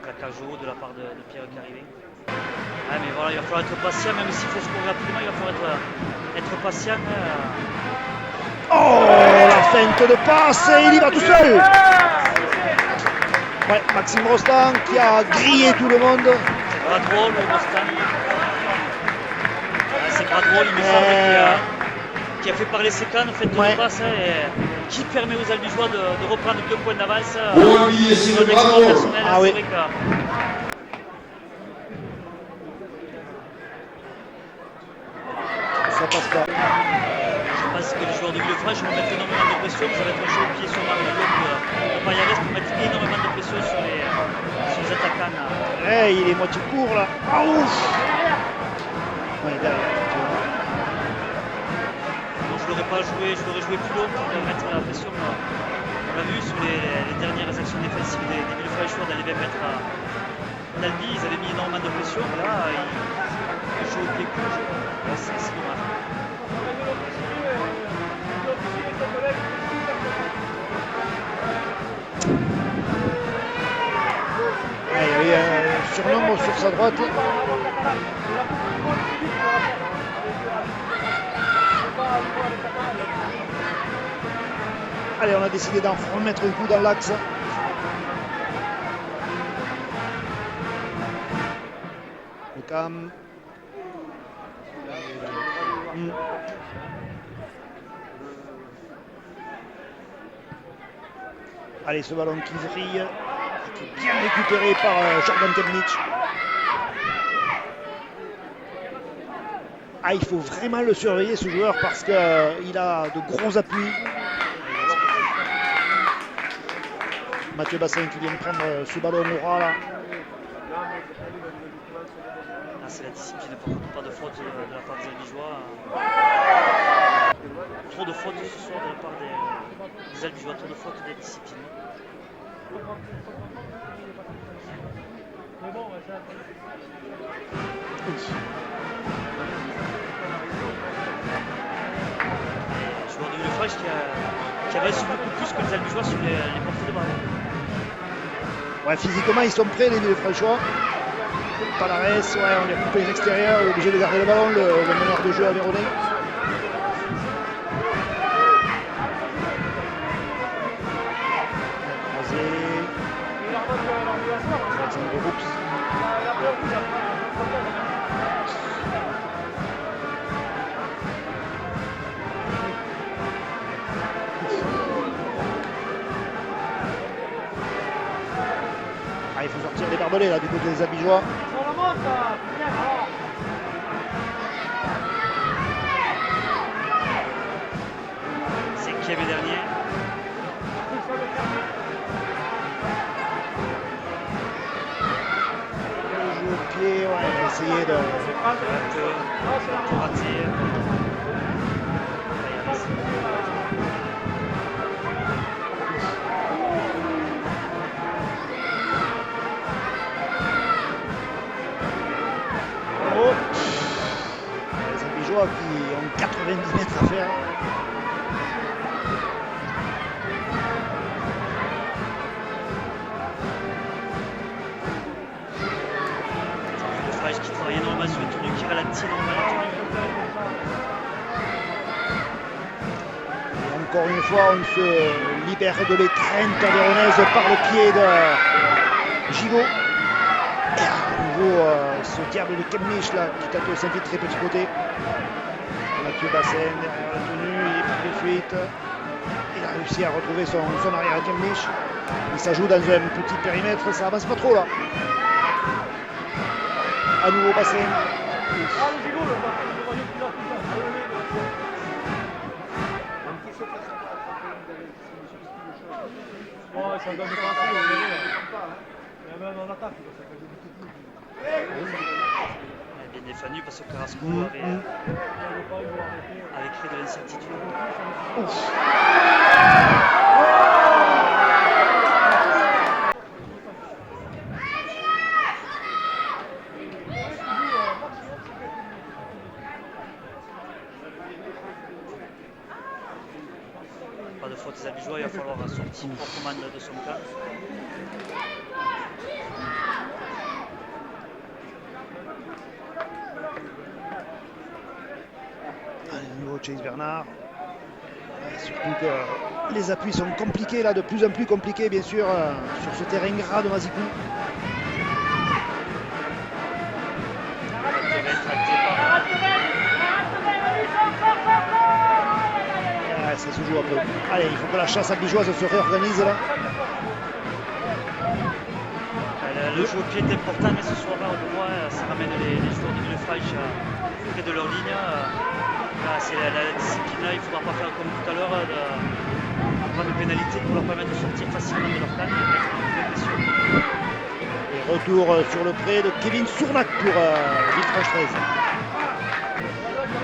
La cage haut de la part de Pierre Carrivé. Ah, mais voilà, il va falloir être patient, même s'il faut scorer rapidement, il va falloir être patient. Oh, la feinte de passe, et il y va tout seul. Ouais, Maxime Rostand qui a grillé tout le monde. Bradwall ou Rostand. C'est Bradwall, il me semble, qui a fait parler ses cannes, fait de passe, et qui permet aux Albigeois de reprendre 2 points d'avance. Bon, Albi, c'est le bravo. Ah oui. Ça passe pas. Je pense que les joueurs de Villefranche vont mettre énormément de pression. Ça va être un jeu au pied sur Mario de Payares pour mettre énormément de pression sur les attaquants. Hey, il est moitié court là. Ah ouf. Ouais, derrière. Donc, je l'aurais pas joué, je l'aurais joué plus long pour mettre la pression. On l'a vu sur les dernières actions défensives des Villefranchois dans les 20 mètres d'Albi, ils avaient mis énormément de pression. Là, ils jouent au pied court. C'est dommage. Il y a un surnombre sur sa droite. Allez, on a décidé d'en remettre un coup dans l'axe. Le cam. Allez, ce ballon qui vrille, qui est bien récupéré par Jordan Kemnich. Ah, il faut vraiment le surveiller ce joueur parce qu'il a de gros appuis. Mathieu Bassin qui vient de prendre ce ballon au ras là. Là, c'est la discipline, pas de faute de la part des Albigeois. Trop de fautes ce soir de la part des Albigeois, trop de fautes de discipline. Le joueur de Villefranche qui avance beaucoup plus que les Albigeois sur les portées de balle. Ouais, physiquement ils sont prêts les Villefranchois. Palares, ouais, on lui a coupé les extérieurs, on est obligé de garder le ballon, le meneur de jeu à Véronais. Ah, il faut sortir des barbelés là du côté des Albigeois. Cinquième et dernier. Le jeu au pied, ouais, il a essayé de. Tout raté. Oh. Les Albigeois qui ont 90 mètres à faire. Qui travaille énormément sur le tournoi, qui ralentit énormément le tournoi. Et encore une fois, on se libère de l'étreinte véronaise par le pied de Gigot. Et à nouveau, ce diable de Kemnich là, qui tente de s'infiltrer petit côté. Mathieu Bassin derrière la tenue, il est pris de suite. Il a réussi à retrouver son arrière à Kemnich. Il s'ajoute dans un petit périmètre, ça avance pas trop là. À nouveau Bassin. ça donne pas assez, on verra. Mais même en attaque, ça fait du tout. Bien défendu parce que Carrasco avait créé de l'incertitude. Pas de faute des Albigeois, il va falloir sortir proprement de son camp. Allez, nouveau Chase Bernard. Surtout que les appuis sont compliqués là, de plus en plus compliqués bien sûr sur ce terrain gras de Mazicou. Ouais, ça se joue un peu. Allez, il faut que la chasse albigeoise se réorganise là. Le jeu au pied est important, mais ce soir-là, au moins, ça ramène les joueurs de Villefranche près de leur ligne. C'est la discipline là, il ne faudra pas faire comme tout à l'heure, prendre des pénalités pour leur permettre de sortir facilement de leur camp et mettre un peu de pression. Et retour sur le pré de Kevin Sournac pour Villefranche 13.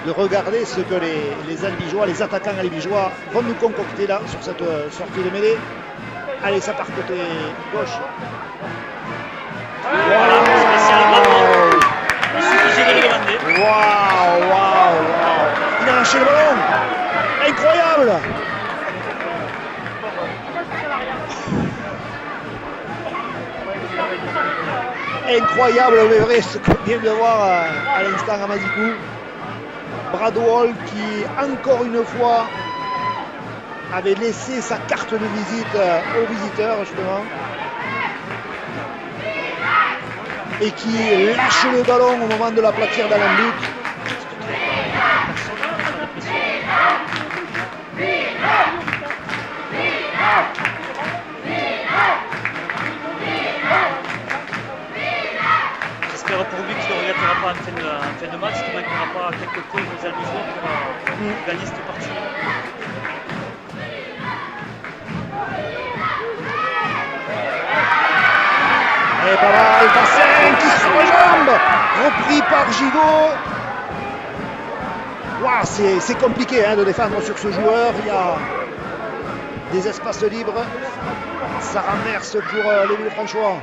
De regarder ce que les Albigeois, les attaquants albigeois vont nous concocter là sur cette sortie de mêlée. Allez, ça part côté gauche. Voilà, spécial ballon. Il suffisait de le demander. Waouh. Il a lâché le ballon. Incroyable. Incroyable, mais vrai, ce qu'on vient de voir à l'instant à Mazicou. Bradwell qui, encore une fois, avait laissé sa carte de visite aux visiteurs, justement. Et qui lâche le ballon au moment de la plaquer dans le but. J'espère pour lui qu'il ne regrettera pas en fin de match, qu'il ne manquera pas quelques points aux Albigeois pour gagner cette partie. Et pas mal, Bassin qui sur les jambes, repris par Gigot. Wow, c'est compliqué de défendre sur ce joueur, il y a des espaces libres, ça renverse pour les Villefranchois.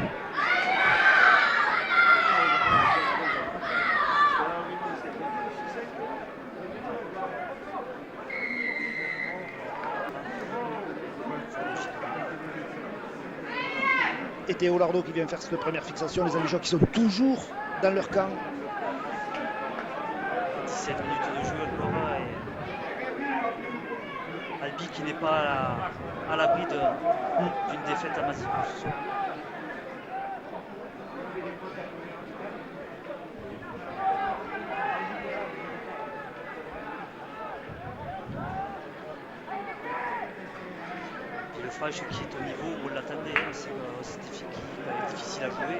Et Théo Lardo qui vient faire cette première fixation, les Albigeois qui sont toujours dans leur camp. 17 minutes de jeu encore et Albi qui n'est pas à l'abri d'une défaite à Mazicou ce soir. Villefranche qui est au niveau où on l'attendait, c'est difficile à jouer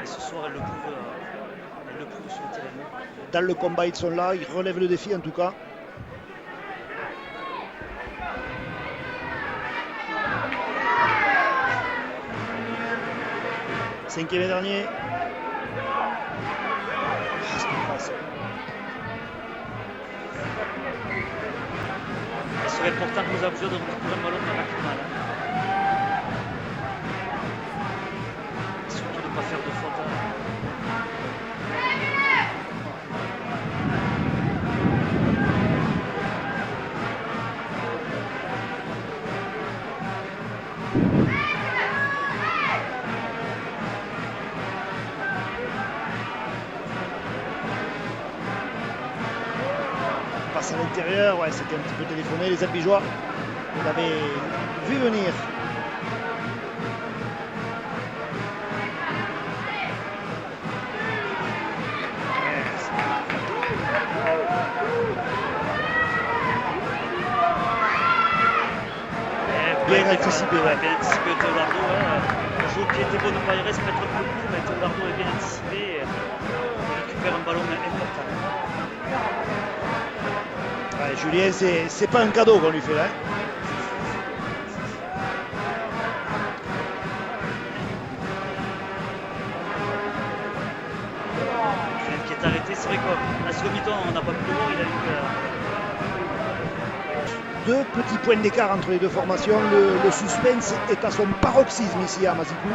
et ce soir elle le prouve sur le terrain. Dans le combat ils sont là, ils relèvent le défi en tout cas. Cinquième et dernier. Il serait important pour les Albigeois de récupérer le ballon rapidement. Et surtout de ne pas faire de faute. Passe à l'intérieur, ouais, c'était un petit peu téléphoné. Les Albigeois l'avaient vu venir. Bien anticipé, ouais. Bien anticipé Théolardo. Le jeu au pied était bon de Pailleres, peut-être un peu court, mais Théolardo est bien anticipé et récupère un ballon important. Ouais, Julien, c'est pas un cadeau qu'on lui fait là. second mi-temps, on n'a pas pu le voir, il a eu... Deux petits points d'écart entre les deux formations. Le suspense est à son paroxysme ici à Mazicou.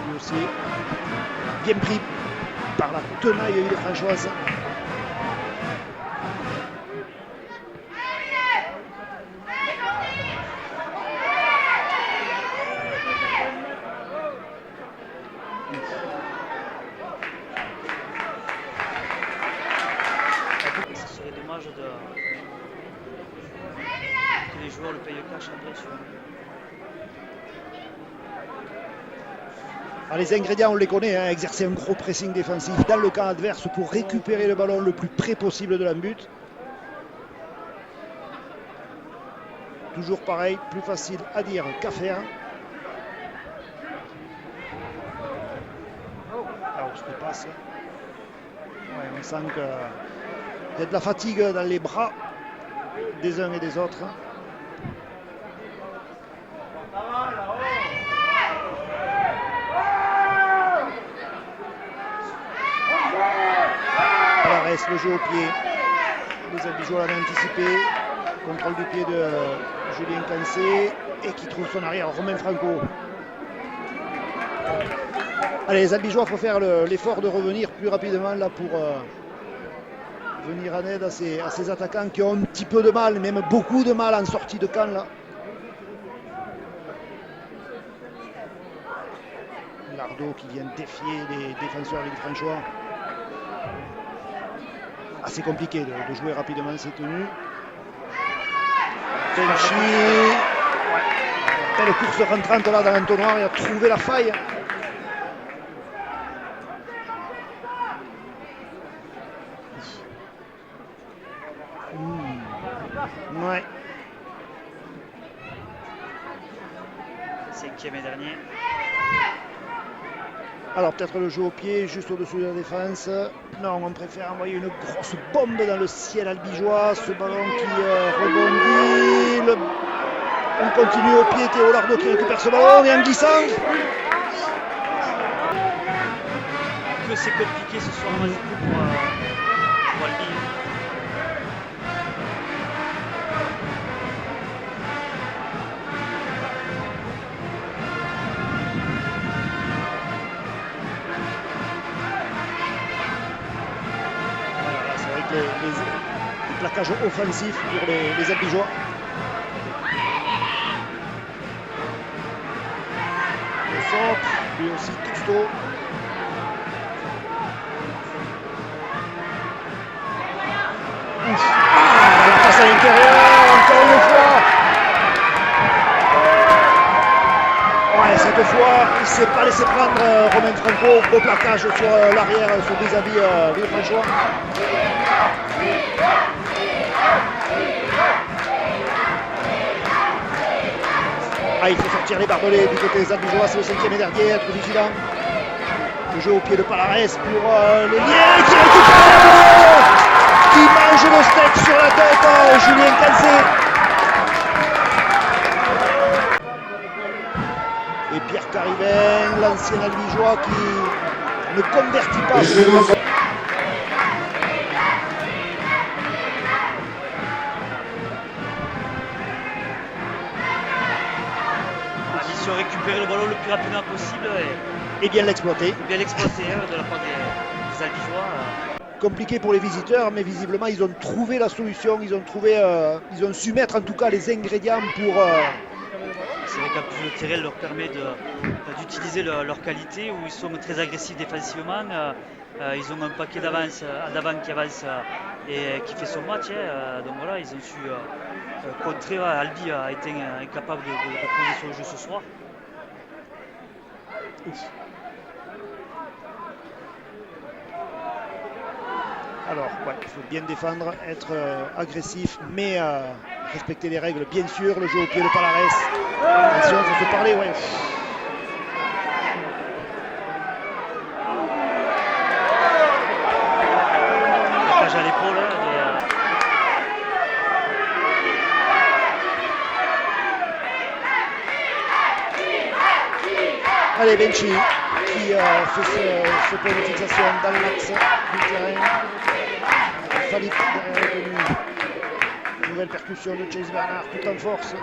Lui aussi bien pris par la tenaille villefranchoise. Ce serait dommage que les joueurs le payent cash après. Les ingrédients, on les connaît, hein, exercer un gros pressing défensif dans le camp adverse pour récupérer le ballon le plus près possible de la but. Toujours pareil, plus facile à dire qu'à faire. Alors, je te passe. Ouais, on sent qu'il y a de la fatigue dans les bras des uns et des autres. Palares, le jeu au pied. Les Albigeois l'avaient anticipé. Contrôle du pied de Julien Cancé et qui trouve son arrière, Romain Franco. Allez, les Albigeois, il faut faire l'effort de revenir plus rapidement là pour venir en aide à ces attaquants qui ont un petit peu de mal, même beaucoup de mal en sortie de camp là. Lardo qui vient défier les défenseurs villefranchois. Assez compliqué de jouer rapidement ces tenues. Benchi, belle course rentrante là dans l'entonnoir, il a trouvé la faille. Ouais. 5e et dernier. Alors peut-être le jeu au pied juste au-dessus de la défense. Non, on préfère envoyer une grosse bombe dans le ciel albigeois. Ce ballon qui rebondit. On continue au pied, Théo Lardo qui récupère ce ballon et en glissant. Que c'est compliqué ce soir pour Albi. Les plaquages offensifs pour les Albigeois. Le centre, lui aussi costaud. La passe à l'intérieur, encore une fois. Ouais, cette fois, il ne s'est pas laissé prendre Romain Franco au plaquage sur l'arrière, sur des habits villefranchois. Il faut sortir les barbelés du côté des Albigeois, c'est le 5e et dernier, être vigilant. Le jeu au pied de Palares pour les liens qui récupère le ballon, qui mange le steak sur la tête, Julien Cancé. Et Pierre Carivin, l'ancien Albigeois qui ne convertit pas. Récupérer le ballon le plus rapidement possible et bien l'exploiter. De la part des Albigeois. Compliqué pour les visiteurs, mais visiblement ils ont trouvé la solution, ils ont su mettre en tout cas les ingrédients pour. C'est vrai qu'en plus le terrain leur permet d'utiliser leur qualité, où ils sont très agressifs défensivement. Ils ont un paquet d'avant qui avance et qui fait son match. Donc voilà, ils ont su contrer. Albi a été incapable de poser sur le jeu ce soir. Alors, ouais, il faut bien défendre, être agressif, mais respecter les règles, bien sûr. Le jeu au pied de Palares. Attention, il faut se parler, ouais. Plaquage à l'épaule. Allez, Benchi qui fait ce point de fixation dans l'axe du terrain. Falik derrière le tenu. Nouvelle percussion de Chase Bernard tout en force.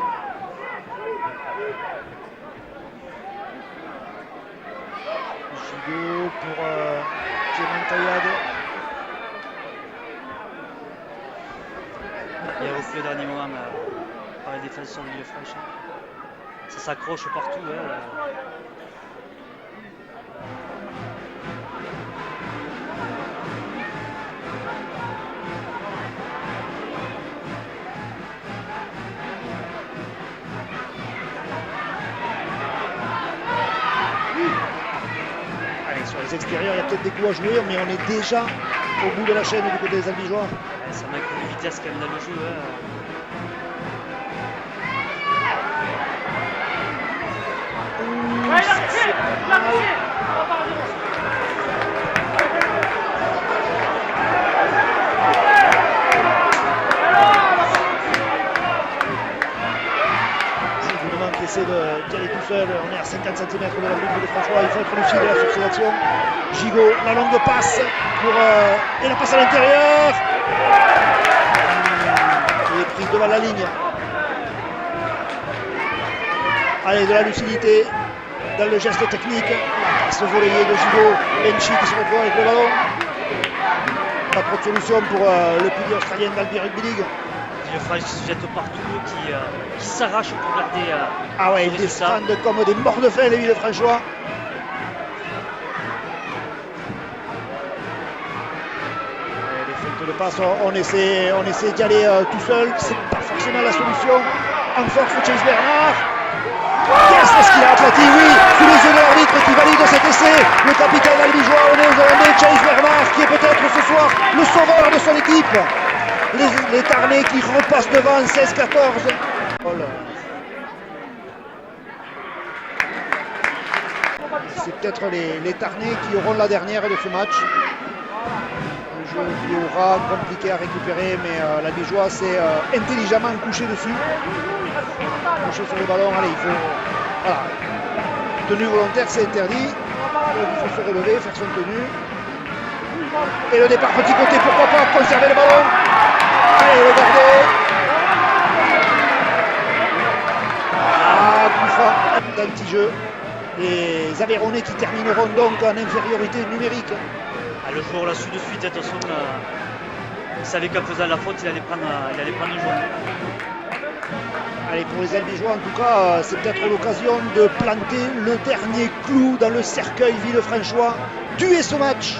Gigot pour Clément Taillade. Il est repris au dernier moment par les défenseurs de Villefranche. Ça s'accroche partout. Hein. Allez, sur les extérieurs, il y a peut-être des coups à jouer, mais on est déjà au bout de la chaîne du côté des Albigeois. Ça manque de vitesse quand même dans le jeu. Hein. Qui essaie d'y aller tout seul, on est à 50 cm de la ligne de François, il faut être lucide de la succès d'action. Gigot, la longue passe pour et la passe à l'intérieur. Il est pris devant la ligne. Allez, de la lucidité dans le geste technique. La passe volleyée de Gigot, Benchi qui se retrouve avec le ballon. Pas trop de solution pour le pilier australien d'Albi Rugby League. Villefranche qui se jette partout, qui s'arrache pour garder. Ah ouais, ils descendent comme des morts de faim les Villefranchois. Les feintes de passe, on essaie d'y aller tout seul, c'est pas forcément la solution. En force Chase Bernard. Yes, est-ce qu'il a aplati? Oui, sous les yeux de l'arbitre qui valide cet essai. Le capitaine albigeois, on est aux Hollandais, Chase Bernard, qui est peut-être ce soir le sauveur de son équipe. Les Tarnais qui repassent devant 16-14. Oh là. C'est peut-être les Tarnais qui auront la dernière de ce match. Un jeu qui aura compliqué à récupérer, mais l'Albigeois s'est intelligemment couché dessus. Couché sur le ballon, allez, il faut. Voilà. Tenue volontaire, c'est interdit. Donc il faut se relever, faire son tenue. Et le départ petit côté, pourquoi pas conserver le ballon. Allez, regardez. Ah, coup franc d'anti-jeu. Les Aveyronnais qui termineront donc en infériorité numérique. Ah, le joueur l'a su de suite, de toute façon, il savait qu'en faisant la faute, il allait prendre le jaune. Allez, pour les Albigeois, en tout cas, c'est peut-être l'occasion de planter le dernier clou dans le cercueil Villefranchois. Tuer ce match.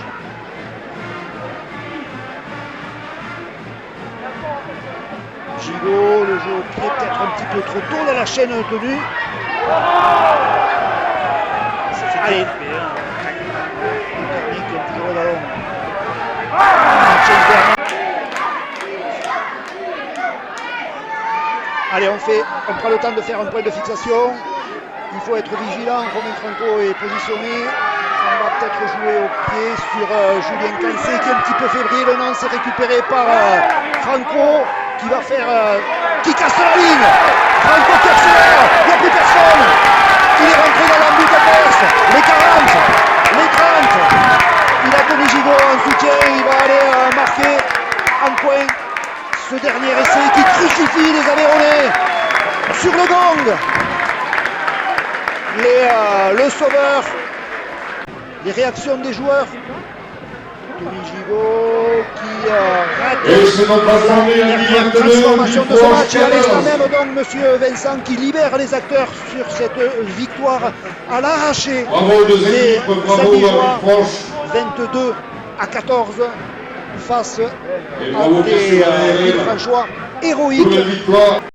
Gigot, le jeu au pied peut-être un petit peu trop tôt dans la chaîne tenue. Allez, toujours le ballon. Allez, on prend le temps de faire un point de fixation. Il faut être vigilant. Romain Franco est positionné. On va peut-être jouer au pied sur Julien Cancé qui est un petit peu fébrile. Non, c'est récupéré par Franco qui va faire. Qui casse la ligne. Franco qui accélère. Il n'y a plus personne. Il est rentré dans l'embut adverse. Les 40, les 30. Il a Tony Gigot en soutien. Il va aller marquer en point ce dernier essai qui crucifie les Aveyronnais. Sur le gong. Le sauveur. Les réactions des joueurs. Tony Gigot qui rate la transformation de ce match. Et à l'instant même, donc, monsieur Vincent qui libère les acteurs sur cette victoire à l'arraché. Bravo aux deux Les équipes, bravo Albigeois, à 22-14 face Et bravo à des Villefranchois héroïques. Pour la victoire.